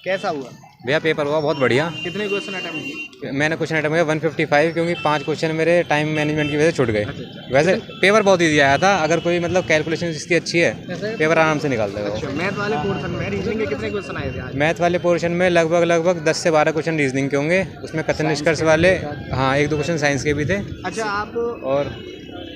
कैसा हुआ भैया पेपर हुआ बहुत बढ़िया। कितने क्वेश्चन अटेम्प्ट किए? मैंने क्वेश्चन अटेम्प्ट किया 155 क्योंकि 5 क्वेश्चन मेरे टाइम मैनेजमेंट की वजह से छूट गए। अच्छा। वैसे पेपर बहुत इजी आया था, अगर कोई मतलब कैलकुलेशन इसकी अच्छी है पेपर आराम से निकाल देगा। अच्छा, मैथ वाले पोर्शन में रीजनिंग के कितने क्वेश्चन आए थे आज? मैथ वाले पोर्शन में लगभग 10 से 12 क्वेश्चन रीजनिंग के होंगे, उसमें कथन निष्कर्ष वाले, हाँ 1-2 क्वेश्चन साइंस के भी थे। अच्छा, आप और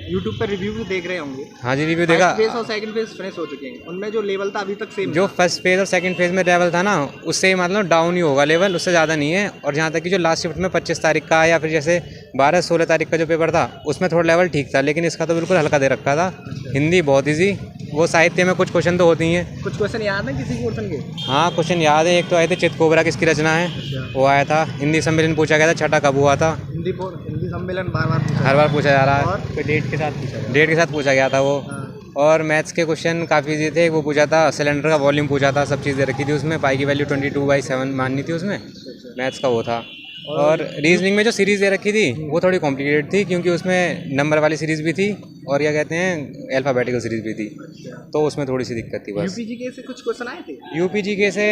यूट्यूब पर रिव्यू भी देख रहे होंगे। हाँ जी, रिव्यू देखा। फर्स्ट फेज और सेकंड फेज फिनिश हो चुके हैं, उनमें जो लेवल था अभी तक सेम जो फर्स्ट फेज और सेकंड फेज में लेवल था ना, उससे मतलब डाउन ही होगा लेवल, उससे ज़्यादा नहीं है। और जहाँ तक कि जो लास्ट शिफ्ट में 25 तारीख का या फिर जैसे 12-16 तारीख का जो पेपर था उसमें थोड़ा लेवल ठीक था, लेकिन इसका तो बिल्कुल हल्का दे रखा था। हिंदी बहुत ईजी, वो साहित्य में कुछ क्वेश्चन तो होती हैं। कुछ क्वेश्चन याद है किसी पोर्शन के? हाँ क्वेश्चन याद है, एक तो आए थे चितकोबरा किसकी रचना है, वो आया था। हिंदी सम्मेलन पूछा गया था, छठा कब हुआ था। हिंदी सम्मेलन बार हर बार पूछा जा रहा है, और डेट के साथ पूछा गया था वो। और मैथ्स के क्वेश्चन काफ़ी ईजी थे। वो पूछा था सिलेंडर का वॉल्यूम पूछा था, सब चीज़ें रखी थी उसमें, पाई की वैल्यू 22/7 माननी थी उसमें, मैथ्स का वो था। और रीजनिंग में जो सीरीज़ दे रखी थी वो थोड़ी कॉम्प्लिकेटेड थी, क्योंकि उसमें नंबर वाली सीरीज़ भी थी और क्या कहते हैं अल्फ़ाबेटिकल सीरीज़ भी थी, तो उसमें थोड़ी सी दिक्कत थी बस। यूपीजी से कुछ क्वेश्चन आए थे? यूपीजी के से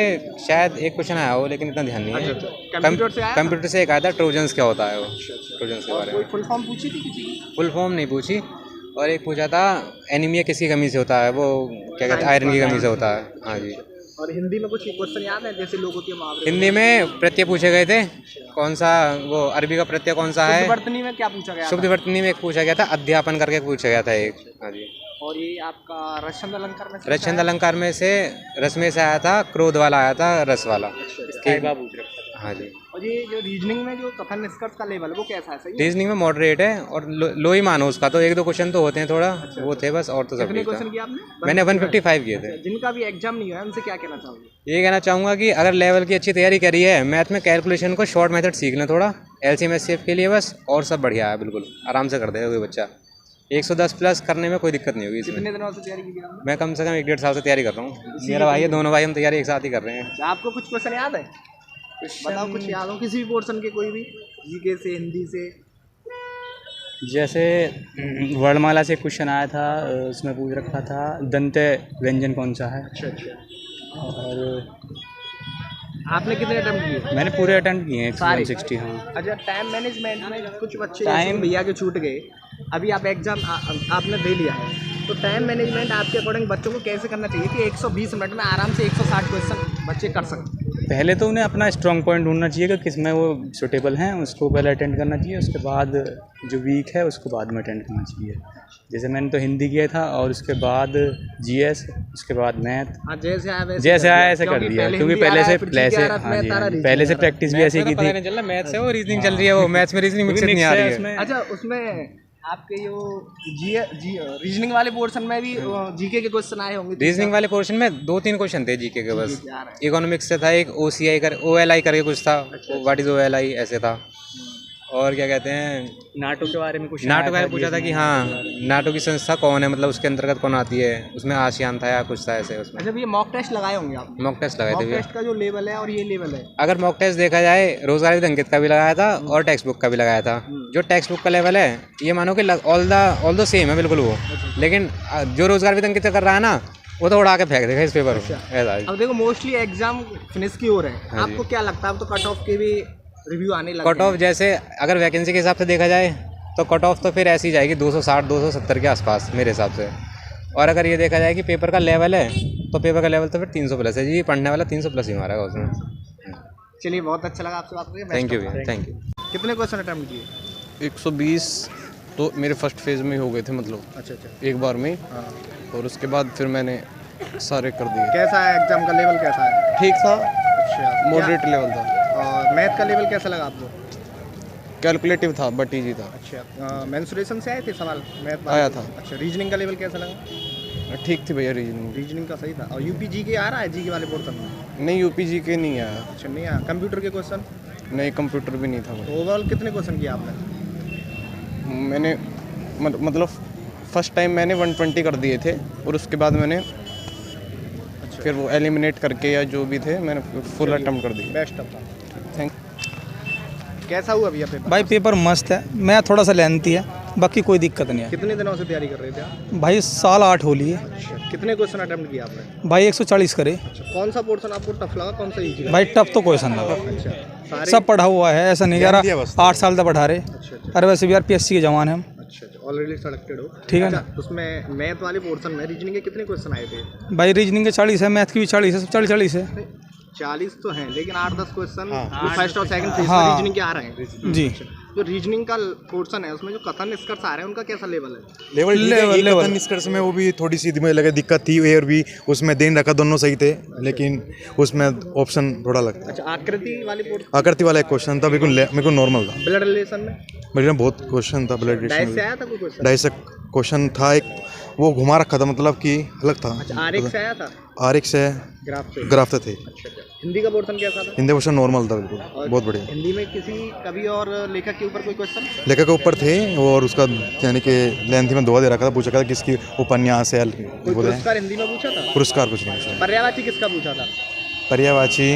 शायद एक क्वेश्चन आया हो, लेकिन इतना ध्यान नहीं है। कंप्यूटर से एक आया था, ट्रोजन्स क्या होता है वो, ट्रोजन्स के बारे में। फुल फॉर्म पूछी थी किसी की? फुल फॉर्म नहीं पूछी। और एक पूछा था एनीमिया किसकी कमी से होता है, वो क्या कहते हैं आयरन की कमी से होता है। हाँ जी। और हिंदी में कुछ क्वेश्चन याद है जैसे लोगों के मुहावरे? हिंदी में प्रत्यय पूछे गए थे, कौन सा वो अरबी का प्रत्यय कौन सा है। शुद्ध वर्तनी में क्या पूछा गया? शुद्ध वर्तनी में एक पूछा गया था, अध्यापन करके पूछा गया था एक। हाँ जी। और ये आपका रसछंद अलंकार में रसछंद अलंकार में से रस में से आया था, क्रोध वाला आया था, रस वाला। हाँ जी। और ये जो रीजनिंग में जो कथन निष्कर्ष का लेवल है वो कैसा है? सही है? रीजनिंग में मॉडरेट है और लो ही मानो उसका, तो 1-2 क्वेश्चन तो होते हैं थोड़ा, वो थे बस, और तो सब कितने ठीक क्वेश्चन था। किए आपने? मैंने 155 किए थे। जिनका भी एग्जाम नहीं हुआ है उनसे क्या कहना चाहोगे? ये कहना चाहूँगा कि अगर लेवल की अच्छी तैयारी करी है मैथ में, कैलकुलेशन को शॉर्ट मेथड सीख लें थोड़ा, LCM SCF के लिए बस, और सब बढ़िया है, बिल्कुल आराम से कर देगा कोई बच्चा। 110 प्लस करने में कोई दिक्कत नहीं होगी इसमें। कितने दिनों से तैयारी की है? मैं कम से कम 1-1.5 साल से तैयारी कर रहा हूँ। मेरा भाई है, दोनों भाई हम तैयारी एक साथ ही कर रहे हैं। आपको कुछ क्वेश्चन याद है? बताओ कुछ याद हो किसी भी पोर्शन के, कोई भी, जीके से, हिंदी से। जैसे वर्णमाला से क्वेश्चन आया था, उसमें पूछ रखा था दंत व्यंजन कौन सा है। अच्छा। और आपने कितने अटेम्प्ट किए? मैंने पूरे अटेम्प्ट किए हैं, सारे? 160। हाँ। अच्छा, टाइम मैनेजमेंट में कुछ बच्चे जैसे भैया के छूट गए, अभी आप एग्जाम आपने दे लिया है, तो टाइम मैनेजमेंट आपके अकॉर्डिंग बच्चों को कैसे करना चाहिए कि 120 मिनट में आराम से 160 क्वेश्चन बच्चे कर सकते? पहले तो उन्हें अपना स्ट्रॉन्ग पॉइंट ढूंढना चाहिए कि किस में वो सूटेबल हैं, उसको पहले अटेंड करना चाहिए, उसके बाद जो वीक है उसको बाद में अटेंड करना चाहिए। जैसे मैंने तो हिंदी किया था, और उसके बाद GS, उसके बाद मैथ। हाँ, जैसे आया ऐसे कर दिया, क्योंकि पहले से प्रैक्टिस भी ऐसे की थी। चल रहा मैथ से वो रीजनिंग चल रही है, वो मैथ्स में रीजनिंग मिक्स नहीं आ रही है। अच्छा, उसमें आपके जो रीजनिंग वाले पोर्शन में भी जीके के क्वेश्चन आए होंगे? रीजनिंग वाले पोर्शन में 2-3 क्वेश्चन थे जीके के बस। इकोनॉमिक्स से था एक, OLI करके कुछ था, व्हाट इज OLI ऐसे था। और क्या कहते हैं नाटो के बारे में कुछ, नाटो का पूछा था कि हाँ नाटो की संस्था कौन है, मतलब उसके अंतर्गत कौन आती है, उसमें आसियान था या कुछ था ऐसे उसमें। अच्छा, ये मॉक टेस्ट लगाए होंगे आप? मॉक टेस्ट लगाए थे। मॉक टेस्ट का जो लेवल है और ये लेवल है, अगर मॉक टेस्ट देखा जाए, रोजगार विद अंकित का भी लगाया था और टेक्स्ट बुक का भी लगाया था। जो टेक्स्ट बुक का लेवल है ये मानो कि ऑल द सेम है बिल्कुल वो, लेकिन जो रोजगार विद अंकित कर रहा है ना, वो तो उड़ा के फेंक देगा इस पेपर को। ऐसा। अब देखो मोस्टली एग्जाम फिनिश की हो रहे हैं, आपको क्या लगता है अब तो कट ऑफ के भी रिव्यू आने लगे? कट ऑफ जैसे अगर वैकेंसी के हिसाब से देखा जाए तो कट ऑफ तो फिर ऐसी जाएगी 260-270 के आसपास मेरे हिसाब से। और अगर ये देखा जाए कि पेपर का लेवल है तो पेपर का लेवल तो फिर 300 प्लस है जी, पढ़ने वाला 300 प्लस ही मारेगा उसमें। चलिए, बहुत अच्छा लगा आपसे बात करके। थैंक यू भैया, थैंक यू। कितने क्वेश्चन अटेम्प्ट किए? 120 तो मेरे फर्स्ट फेज़ में ही हो गए थे, मतलब अच्छा। एक बार में ही। और उसके बाद फिर मैंने सारे कर दिए। कैसा है एग्जाम का लेवल, कैसा है? ठीक था, अच्छा, मॉडरेट लेवल था। और मैथ का लेवल कैसा लगा आपको? कैलकुलेटिव था बट ईजी था। अच्छा, मेंसुरेशन से आए थे सवाल मैथ आया था। अच्छा, रीजनिंग का लेवल कैसा लगा? ठीक थी भैया, रीजनिंग। रीजनिंग का सही था। और यूपीजी के आ रहा है जीके वाले पोर्शन में? नहीं, यूपीजी के नहीं आया। अच्छा, नहीं आया। कंप्यूटर के क्वेश्चन? नहीं, कंप्यूटर भी नहीं था। तो ओवरऑल कितने क्वेश्चन किए आपने? मैंने मतलब फर्स्ट टाइम मैंने 120 कर दिए थे, और उसके बाद मैंने फिर वो एलिमिनेट करके या जो भी थे मैंने फुल अटेम्प्ट कर दिए। Best of luck. थैंक। कैसा हुआ भैया पेपर? भाई पेपर मस्त है, मैं थोड़ा सा लेंथी है, बाकी कोई दिक्कत नहीं है। कितने दिनों से तैयारी कर रहे थे आप? भाई साल 8 हो लिए। अच्छा, कितने क्वेश्चन अटेम्प्ट किया आपने? भाई 140 करे। अच्छा, कौन सा पोर्शन आपको टफ लगा, कौन सा इजी लगा? भाई टफ तो क्वेश्चन लगा। अच्छा, सारे सब पढ़ा हुआ है, ऐसा नहीं कह रहा 8 साल तक पढ़ा रहे। अच्छा, अरे वैसे भी यार PSC के जवान हैं हम। अच्छा, ऑलरेडी सेलेक्टेड हो। ठीक है अच्छा, उसमें मैथ वाले पोर्शन में रीजनिंग के कितने क्वेश्चन आए थे? भाई रीजनिंग के 40 है, मैथ की भी 40 है, सब 40 है। 40 तो हैं, लेकिन 8-10 क्वेश्चन जो फर्स्ट और सेकंड फेज में हाँ। रीजनिंग के आ रहे हैं जी। जो रीजनिंग का पोर्शन है उसमें जो कथन निष्कर्ष आ रहे हैं उनका कैसा लेवल है? लेवल निष्कर्ष में वो भी थोड़ी सी मुझे लगे दिक्कत थी। ए और बी उसमें दिन रखा दोनों सही थे, लेकिन उसमें ऑप्शन थोड़ा लगता। अच्छा, आकृति वाली पोर्शन, आकृति वाला एक क्वेश्चन था, बिल्कुल नॉर्मल था। ब्लड रिलेशन में मेरे में बहुत क्वेश्चन था, ब्लड डाइस से आया था कोई क्वेश्चन? डाइस क्वेश्चन था एक, वो घुमा रखा था, मतलब कि अलग था। अच्छा, आरेख से आया था? आरेख से ग्राफ थे। अच्छा, हिंदी का पोर्शन कैसा था? हिंदी क्वेश्चन नॉर्मल था, बिल्कुल बहुत बढ़िया। हिंदी में किसी कवि और लेखक के ऊपर कोई क्वेश्चन? लेखक के ऊपर थे और उसका यानी कि लेंथ में दुआ दे रखा था, पूछा था किसकी उपन्यास है, कोई पुरस्कार हिंदी में पूछा था? पुरस्कार कुछ नहीं पूछा। पर्यायवाची किसका पूछा था? पर्यायवाची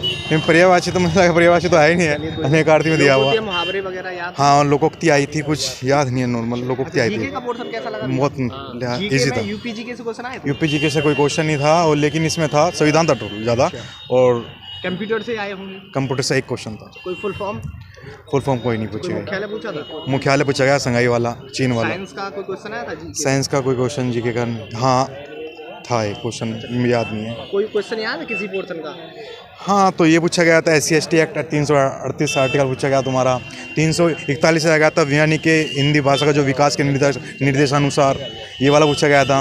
तो मुझे लगा पर्यायवाची तो आया ही नहीं है, अनेक आरती में दिया हुआ। मुहावरे वगैरह याद? हाँ, लोकोक्ति आई थी, कुछ याद नहीं है, नॉर्मल लोकोक्ति आई जीके थी। का पोर्शन कैसा लगा? बहुत इजी था। यूपीजी से क्वेश्चन आए थे? यूपीजी से कोई क्वेश्चन नहीं था, और लेकिन इसमें था संविधान था टोटल ज़्यादा, और कंप्यूटर से आए होंगे? कंप्यूटर से एक क्वेश्चन था। कोई फुल फॉर्म? फुल फॉर्म कोई नहीं पूछे गए। मुख्यालय पूछा था? मुख्यालय पूछा गया, संघाई वाला, चीन वाला। साइंस का कोई क्वेश्चन आया था? जीके साइंस का कोई क्वेश्चन जीके का हाँ था, एक क्वेश्चन याद नहीं है। कोई क्वेश्चन याद है किसी पोर्शन का? हाँ, तो ये पूछा गया था SC/ST एक्ट 338 आर्टिकल पूछा गया तुम्हारा। 341 से आ गया था विज्ञानी के हिंदी भाषा का जो विकास के निर्देशानुसार, ये वाला पूछा गया था।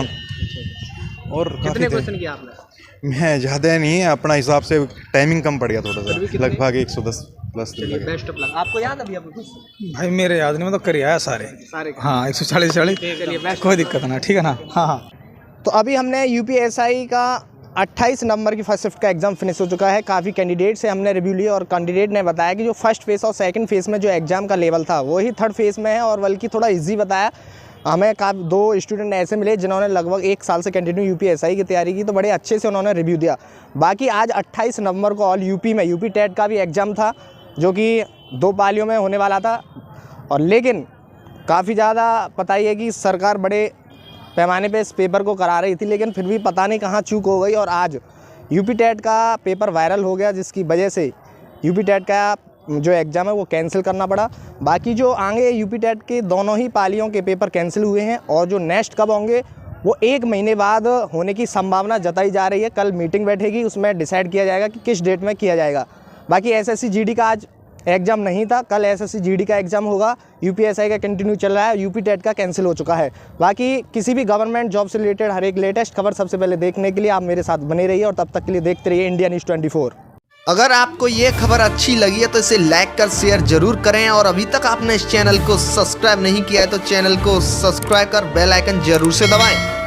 और कितने क्वेश्चन किया आपने? मैं ज़्यादा नहीं, अपना हिसाब से टाइमिंग कम पड़ गया थोड़ा सा, लगभग 110 प्लस। Best of luck. आपको याद अभी आपको कुछ? भाई मेरे याद नहीं, मतलब करिए आया सारे। हाँ 140 कोई दिक्कत ना, ठीक है ना। हाँ हाँ। तो अभी हमने UPSI का 28 नंबर की फर्स्ट शिफ्ट का एग्ज़ाम फिनिश हो चुका है। काफ़ी कैंडिडेट से हमने रिव्यू लिया और कैंडिडेट ने बताया कि जो फर्स्ट फेज़ और सेकंड फेज़ में जो एग्ज़ाम का लेवल था वही थर्ड फेज़ में है, और बल्कि थोड़ा इजी बताया। हमें काफ़ी 2 स्टूडेंट ऐसे मिले जिन्होंने लगभग 1 साल से कंटिन्यू UPSI की तैयारी की, तो बड़े अच्छे से उन्होंने रिव्यू दिया। बाकी आज 28 नवंबर को ऑल यूपी में यूपी टेट का भी एग्ज़ाम था, जो कि 2 पालियों में होने वाला था, और लेकिन काफ़ी ज़्यादा पता ही है कि सरकार बड़े पैमाने पे इस पेपर को करा रही थी, लेकिन फिर भी पता नहीं कहाँ चूक हो गई, और आज यूपी टेट का पेपर वायरल हो गया, जिसकी वजह से यूपी टेट का जो एग्ज़ाम है वो कैंसिल करना पड़ा। बाकी जो आगे यूपी टेट के दोनों ही पालियों के पेपर कैंसिल हुए हैं, और जो नेक्स्ट कब होंगे वो 1 महीने बाद होने की संभावना जताई जा रही है। कल मीटिंग बैठेगी, उसमें डिसाइड किया जाएगा कि किस डेट में किया जाएगा। बाकी SSC GD का आज एग्ज़ाम नहीं था, कल SSC GD का एग्ज़ाम होगा। UPSI का कंटिन्यू चल रहा है, यूपी टेट का कैंसिल हो चुका है। बाकी किसी भी गवर्नमेंट जॉब से रिलेटेड हर एक लेटेस्ट खबर सबसे पहले देखने के लिए आप मेरे साथ बने रहिए, और तब तक के लिए देखते रहिए इंडिया न्यूज़ 24। अगर आपको ये खबर अच्छी लगी है तो इसे लाइक कर शेयर जरूर करें, और अभी तक आपने इस चैनल को सब्सक्राइब नहीं किया है तो चैनल को सब्सक्राइब कर बेल आइकन जरूर से दबाएं।